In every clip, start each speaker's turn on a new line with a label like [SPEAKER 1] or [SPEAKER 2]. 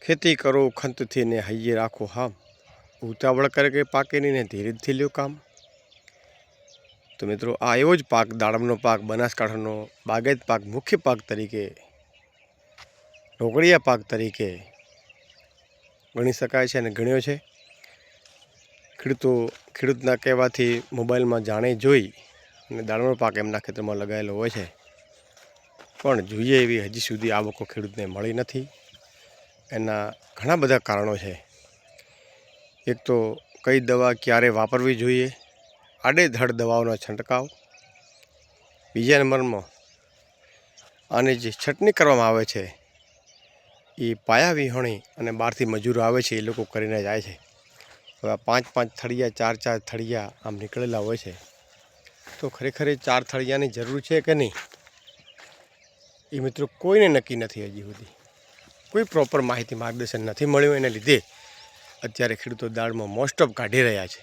[SPEAKER 1] खेती करो खंत थी ने हइये राखो हाम, उतावड़ करके पाके नहीं ने धीरे थी ल्यो काम। तो मित्रों आ एवो ज पाक दाड़मनो पाक बनासकांठानो बागायत पाक मुख्य पाक तरीके रोकड़िया पाक तरीके गणी शकाय छे अने गण्यो छे। खेडूतना कहेवाथी मोबाइल में जाणे जोई अने दाड़मनो पाक एमना खेतरमां लगायेलो होय छे, पण जोईए एवी हजी सुधी आवको खेडूतने मळी नथी। एना घणा बधा कारणों छे। एक तो कई दवा क्यारे वापरवी जोईए, आडेधड़ दवाओनो छंटकाव। बीजा नंबर में आने जे छटनी करवामां आवे छे ए पाया विहोणी अने बहारथी मजूरो आवे छे ए लोको करीने जाय छे। हवे 5-5 थड़िया 4-4 थड़िया आम निकळेला होय छे, तो खरेखर 4 थड़ियानी जरूर छे के नहीं ए मित्रों कोईने नक्की नथी। हजी सुधी कोई प्रोपर माहिती मार्गदर्शन नहीं मळ्युं, एने लीधे अत्यारे खेडूतो दाळमां मोस्ट ऑफ काढी रह्या छे।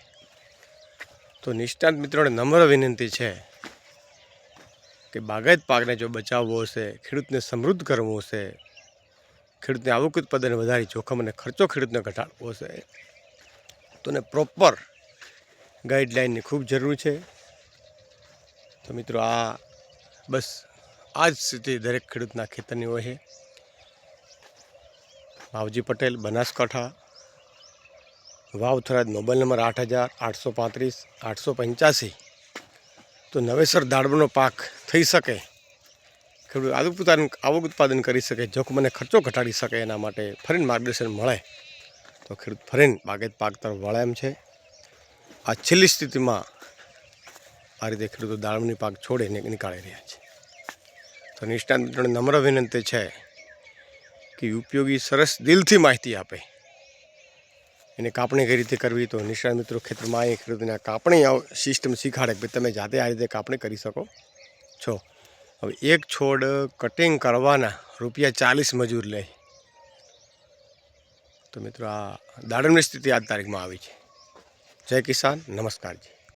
[SPEAKER 1] तो निष्णात मित्रों ने नम्र विनंती है कि बागायत पाकने जो बचाववो छे, खेडूतने समृद्ध करवो छे, खेडूतने आवक उत्पादन वधारी जोखम अने खर्चो खेडूतने घटाडवो छे, तो ने प्रोपर गाइडलाइन की खूब जरूर है। तो मित्रों आ बस आज स्थिति दरेक खेडूतना खेतरनी होय छे। भावजी पटेल, बनासकांठा, वावथराद, मोबाइल नंबर 800835 885। तो नवेसर दाड़मनो पाक थई सके, खेडूत आवक उत्पादन करी सके, जोखम अने खर्चो घटाड़ी सके, एना माटे फरीने मार्गदर्शन मळे तो खेडूत फरीने बागायत पाक तरफ वळे एम छे। आ छेल्ली स्थितिमां आ रीते खेडूतो दाड़मनी पाक छोड़ीने निकाळी रह्या छे। तो निष्णात मित्रोने नम्र विनंती है कि उपयोगी सरस दिलथी माहिती आपे, एने कापणी कई रीते करवी। तो निष्णात मित्रों खेतर में आई खेडूतने कापणी सिस्टम शीखाड़े कि तमे जाते आ रीते कापणी करी सको छो। हवे एक छोड़ कटिंग करवाना ₹40 मजूर ले। तो मित्रों आ दाड़मनी स्थिति आज तारीख में आई है। जय किसान, नमस्कार जी।